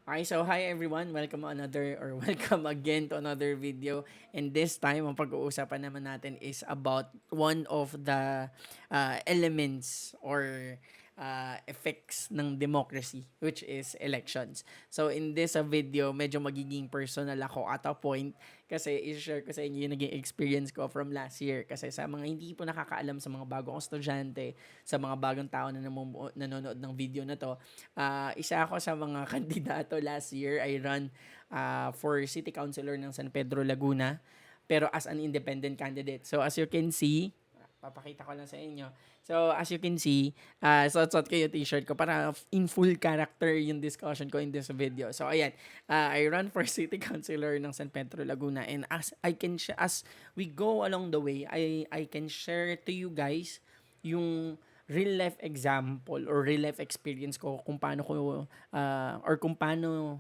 Okay, so hi everyone. Welcome again to another video. And this time, ang pag-uusapan naman natin is about one of the elements or effects ng democracy, which is elections. So in this video, medyo magiging personal ako at a point kasi i-share ko sa inyo yung naging experience ko from last year. Kasi sa mga hindi po nakakaalam, sa mga bagong estudyante, sa mga bagong tao na nanonood ng video na to, isa ako sa mga kandidato last year. I run for City Councilor ng San Pedro, Laguna, pero as an independent candidate. So as you can see, papakita ko lang sa inyo. So as you can see, suot-suot ko yung t-shirt ko para in full character yung discussion ko in this video. So ayan, I run for City Councilor ng San Pedro, Laguna, and as we go along the way, I can share to you guys yung real life example or real life experience ko kung paano ko or kung paano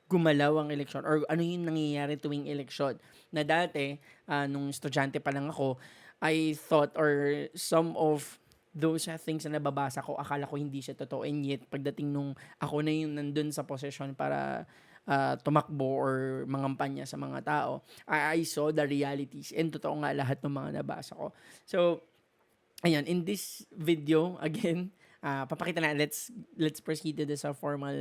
gumalaw ang eleksyon or ano yung nangyayari tuwing eleksyon. Na dati, nung estudyante pa lang ako, I thought or some of those things na nababasa ko, akala ko hindi siya totoo. And yet, pagdating nung ako na yung nandun sa posisyon para tumakbo or mangampanya sa mga tao, I saw the realities. And totoo nga lahat ng mga nabasa ko. So, ayan, in this video, again, papakita na, let's proceed to this formal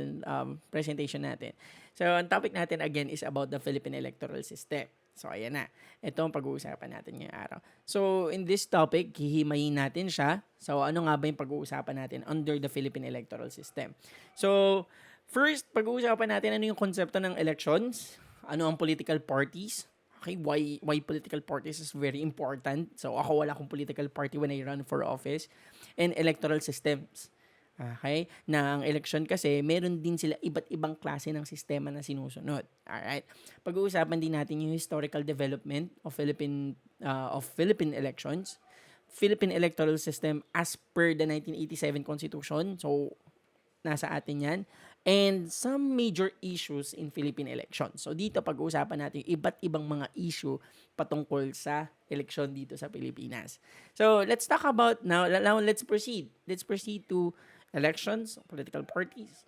presentation natin. So, ang topic natin again is about the Philippine Electoral System. So, ayan na. Ito ang pag-uusapan natin ngayong araw. So, in this topic, hihimayin natin siya. So, ano nga ba yung pag-uusapan natin under the Philippine Electoral System? So, first, pag-uusapan natin ano yung konsepto ng elections, ano ang political parties, okay, why political parties is very important. So ako wala akong political party when I run for office. And electoral systems. Okay? Na ang election kasi, meron din sila iba't ibang klase ng sistema na sinusunod. Alright? Pag-uusapan din natin yung historical development of Philippine elections, Philippine electoral system as per the 1987 Constitution. So, nasa atin yan. And some major issues in Philippine elections. So dito pag-uusapan natin iba't ibang mga issue patungkol sa eleksyon dito sa Pilipinas. So let's talk about now let's proceed. Let's proceed to elections, political parties,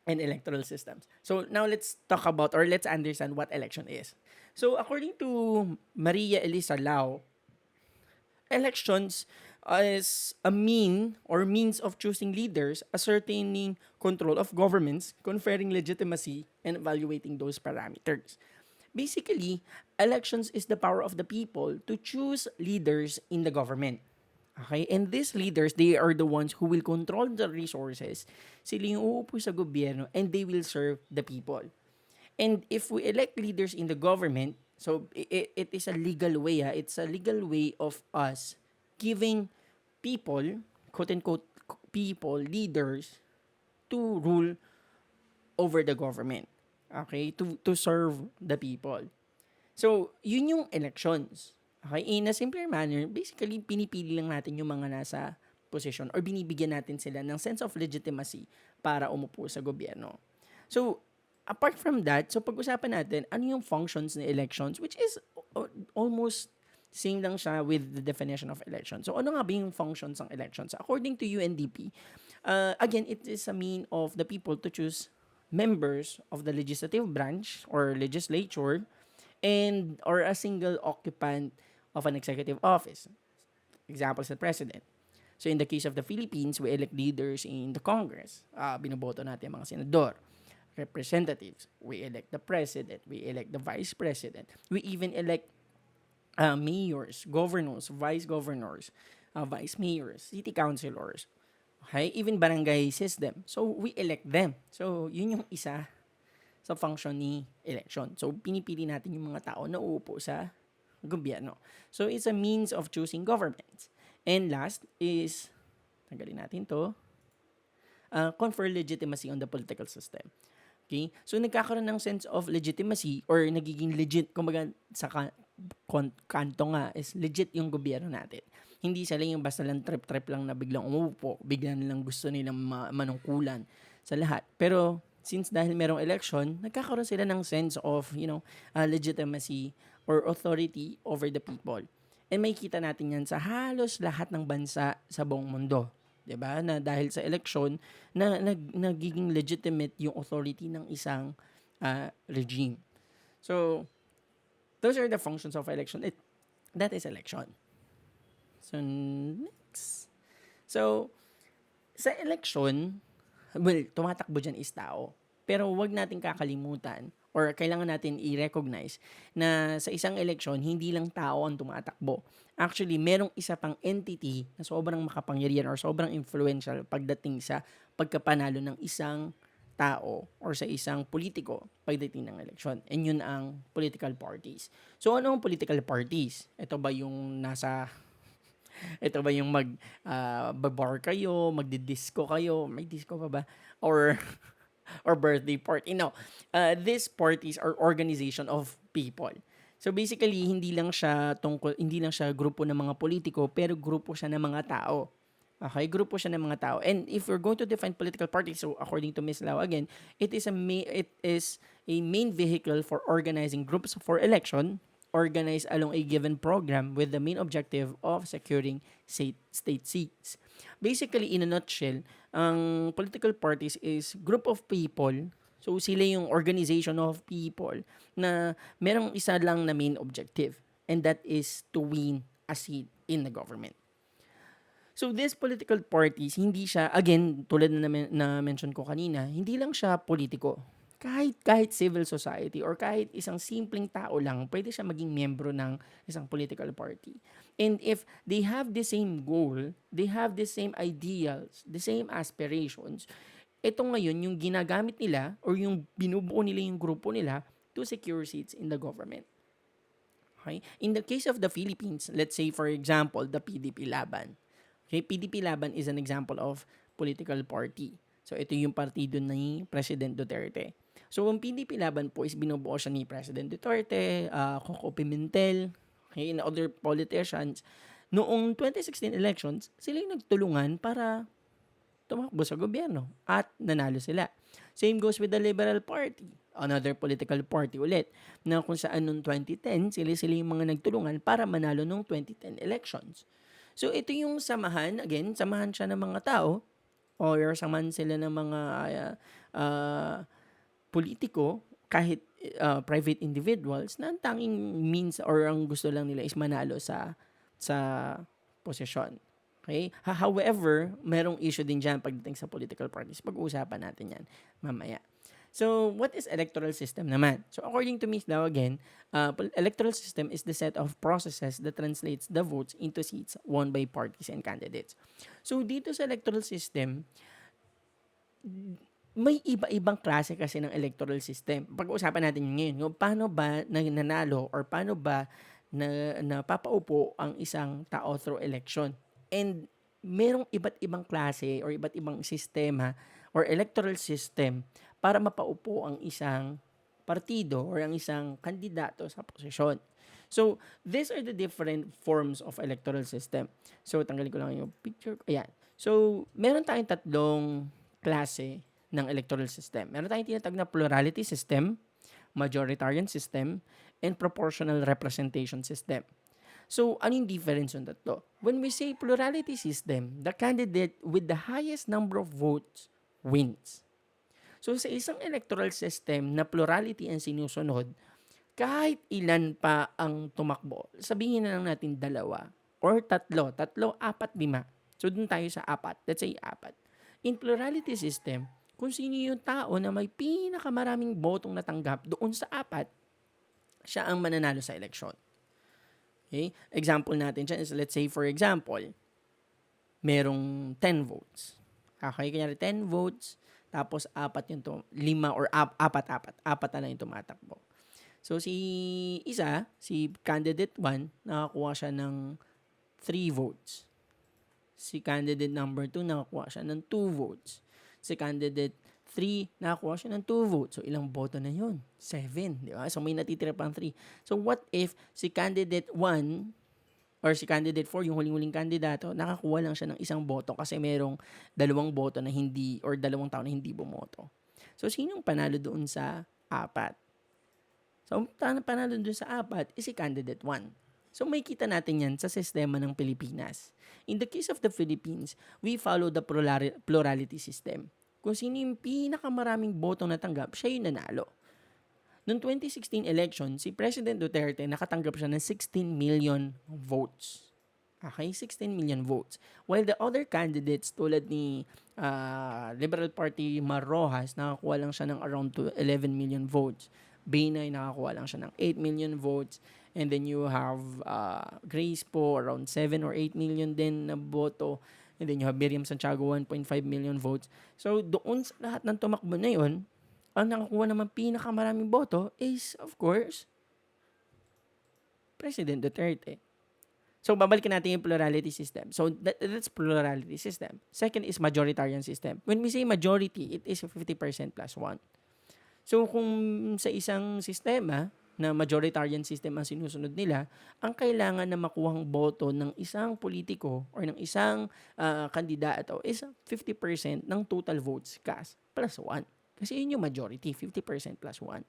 and electoral systems. So now let's talk about or let's understand what election is. So according to Maria Elisa Lau, elections is a means of choosing leaders, ascertaining control of governments, conferring legitimacy, and evaluating those parameters. Basically, elections is the power of the people to choose leaders in the government. Okay? And these leaders, they are the ones who will control the resources. Sila yung uupo sa gobyerno and they will serve the people. And if we elect leaders in the government, so it is a legal way, it's a legal way of us giving people, quote-unquote, people, leaders, to rule over the government. Okay? To serve the people. So, yun yung elections. Okay? In a simpler manner, basically, pinipili lang natin yung mga nasa position or binibigyan natin sila ng sense of legitimacy para umupo sa gobyerno. So, apart from that, so pag-usapan natin, ano yung functions ng elections, which is almost same lang siya with the definition of election. So, ano nga ba yung functions ng elections? According to UNDP, again, it is a mean of the people to choose members of the legislative branch or legislature and or a single occupant of an executive office. Example sa president. So, in the case of the Philippines, we elect leaders in the Congress. Binoboto natin mga senador, representatives. We elect the president. We elect the vice president. We even elect mayors, governors, vice governors, vice mayors, city councilors, okay, even barangay system. So, we elect them. So, yun yung isa sa function ni election. So, pinipili natin yung mga tao na uupo sa gobyerno. So, it's a means of choosing governments. And last is, tanggalin natin to, confer legitimacy on the political system. Okay? So, nagkakaroon ng sense of legitimacy or nagiging legit, kumbaga sa kanto nga, is legit yung gobyerno natin. Hindi sila yung basta lang trip-trip lang na biglang umupo, biglang lang gusto nilang manungkulan sa lahat. Pero, since dahil merong election, nagkakaroon sila ng sense of, legitimacy or authority over the people. And makikita natin yan sa halos lahat ng bansa sa buong mundo. 'di ba? Na dahil sa election nagiging legitimate yung authority ng isang regime. So, those are the functions of election. That is election. So, next. So, sa election, well, tumatakbo dyan is tao. Pero wag natin kakalimutan or kailangan natin i-recognize na sa isang eleksyon, hindi lang tao ang tumatakbo. Actually, merong isa pang entity na sobrang makapangyarihan or sobrang influential pagdating sa pagkapanalo ng isang tao or sa isang politiko pagdating ng eleksyon. And yun ang political parties. So, ano ang political parties? Ito ba yung ito ba yung babar kayo, magdi-disco kayo, may disco pa ba? Or or birthday party. No. These parties are organization of people. So basically, hindi lang siya grupo ng mga politiko, pero grupo siya ng mga tao. Okay, grupo siya ng mga tao. And if we're going to define political party, so according to Ms. Lau again, it is a main vehicle for organizing groups for election organized along a given program with the main objective of securing state seats. Basically, in a nutshell, ang political parties is group of people. So, sila yung organization of people na merong isa lang na main objective, and that is to win a seat in the government. So, these political parties, hindi siya, again, tulad na mention ko kanina, hindi lang siya politiko. Kahit civil society or kahit isang simpleng tao lang, pwede siya maging miyembro ng isang political party. And if they have the same goal, they have the same ideals, the same aspirations, ito ngayon yung ginagamit nila or yung binubuo nila yung grupo nila to secure seats in the government. Okay? In the case of the Philippines, let's say for example, the PDP Laban. Okay, PDP Laban is an example of political party. So, ito yung partido ni President Duterte. So, ang PDP Laban po is binubuo siya ni President Duterte, Coco Pimentel, okay, and other politicians. Noong 2016 elections, sila yung nagtulungan para tumakbo sa gobyerno at nanalo sila. Same goes with the Liberal Party, another political party ulit, na kung saan noong 2010, sila yung mga nagtulungan para manalo noong 2010 elections. So, ito yung samahan, again, samahan siya ng mga tao or samahan sila ng mga politiko, kahit private individuals, na ang tanging means or ang gusto lang nila is manalo sa posisyon. Okay? However, merong issue din dyan pagdating sa political parties. Pag-uusapan natin yan mamaya. So, what is electoral system naman? So, according to Ms. Lau again, electoral system is the set of processes that translates the votes into seats won by parties and candidates. So, dito sa electoral system, may iba-ibang klase kasi ng electoral system. Pag-uusapan natin ngayon, paano ba nanalo or paano ba napapaupo ang isang tao through election. And merong iba't ibang klase or iba't ibang sistema or electoral system para mapaupo ang isang partido or ang isang kandidato sa posisyon. So, these are the different forms of electoral system. So, tanggalin ko lang yung picture. Ayan. So, meron tayong tatlong klase ng electoral system. Meron tayong tinatawag na plurality system, majoritarian system, and proportional representation system. So, ano yung difference ng tatlo? When we say plurality system, the candidate with the highest number of votes wins. So, sa isang electoral system na plurality ang sinusunod, kahit ilan pa ang tumakbo, sabihin na lang natin dalawa or tatlo, apat, lima. So, dun tayo sa apat. Let's say apat. In plurality system, kung sino yung tao na may pinakamaraming botong natanggap doon sa apat, siya ang mananalo sa eleksyon. Okay? Example natin dyan is, let's say for example, merong 10 votes. Okay, kanya 10 votes, tapos apat yung lima or apat na lang yung tumatakbo. So, si candidate 1, nakakuha siya ng 3 votes. Si candidate number 2, nakakuha siya ng 2 votes. Si candidate 3, nakakuha siya ng 2 votes. So, ilang boto na yun? 7, di ba? So, may natitira pang 3. So, what if si candidate 1 or si candidate 4, yung huling-huling kandidato, nakakuha lang siya ng isang boto kasi merong 2 boto na hindi or 2 tao na hindi bumoto. So, sinong panalo doon sa apat? So, panalo doon sa apat is si candidate 1. So may kita natin yan sa sistema ng Pilipinas. In the case of the Philippines, we follow the plurality system. Kung sino yung pinakamaraming botong natanggap, siya yung nanalo. Noong 2016 election, si President Duterte nakatanggap siya ng 16 million votes. Okay, 16 million votes. While the other candidates tulad ni Liberal Party Mar Rojas, nakakuha lang siya ng around 11 million votes. Binay nakakuha lang siya ng 8 million votes. And then you have Grace po around 7 or 8 million din na boto. And then you have Miriam Santiago 1.5 million votes. So doon sa lahat ng tumakbo na yun, ang nakakuha naman pinakamaraming boto is of course President Duterte. So, babalikan natin yung plurality system. So, that's plurality system. Second is majoritarian system. When we say majority, it is 50% plus 1. So, kung sa isang sistema na majoritarian system ang sinusunod nila, ang kailangan na makuhang boto ng isang politiko or ng isang kandidato is 50% ng total votes cast plus 1. Kasi yun yung majority, 50% plus 1.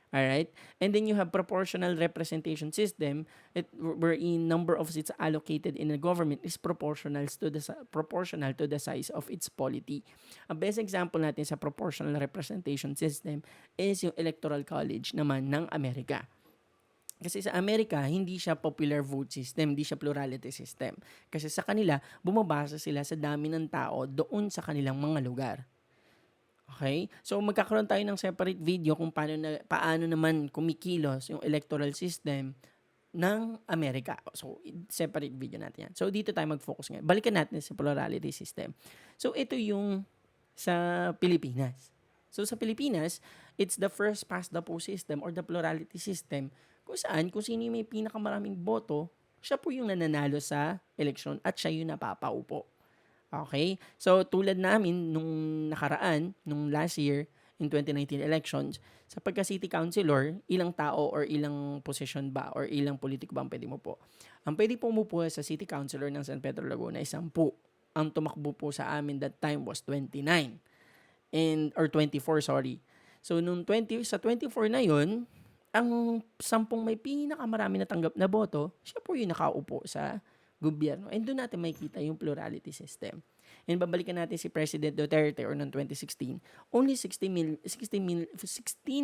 Alright? And then you have proportional representation system wherein number of seats allocated in a government is proportional to the size of its polity. Ang best example natin sa proportional representation system is yung Electoral College naman ng Amerika. Kasi sa Amerika, hindi siya popular vote system, hindi siya plurality system. Kasi sa kanila, bumabasa sila sa dami ng tao doon sa kanilang mga lugar. Okay? So magkakaroon tayo ng separate video kung paano naman kumikilos yung electoral system ng Amerika. So separate video natin yan. So dito tayo mag-focus ngayon. Balikan natin sa plurality system. So ito yung sa Pilipinas. So sa Pilipinas, it's the first past the post system or the plurality system kung saan, kung sino yung may pinakamaraming boto, siya po yung nananalo sa eleksyon at siya yung napapaupo. Okay? So, tulad namin nung nakaraan, nung last year, in 2019 elections, sa pagka-city councilor, ilang tao or ilang position ba or ilang politiko ba ang pwede mo po? Ang pwede po umupo sa city councilor ng San Pedro Laguna ay 10. Ang tumakbo po sa amin that time was 29. Or 24, sorry. So, sa 24 na yun, ang 10 may pinakamarami natanggap na boto, siya po yung nakaupo sa gobyerno. And doon natin makikita yung plurality system. And babalikan natin si President Duterte or noong 2016, only 16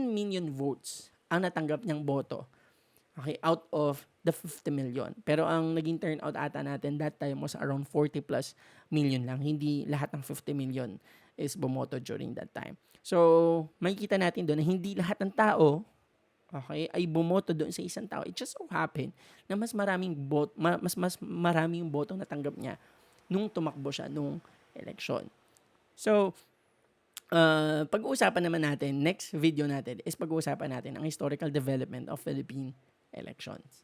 million votes ang natanggap niyang boto. Okay, out of the 50 million. Pero ang naging turnout ata natin that time was around 40 plus million lang. Hindi lahat ng 50 million is bumoto during that time. So, makikita natin doon na hindi lahat ng tao ay bumoto doon sa isang tao. It just so happened na mas maraming yung botong natanggap niya nung tumakbo siya nung election. So, pag-uusapan naman natin, next video natin is pag-uusapan natin ang historical development of Philippine elections.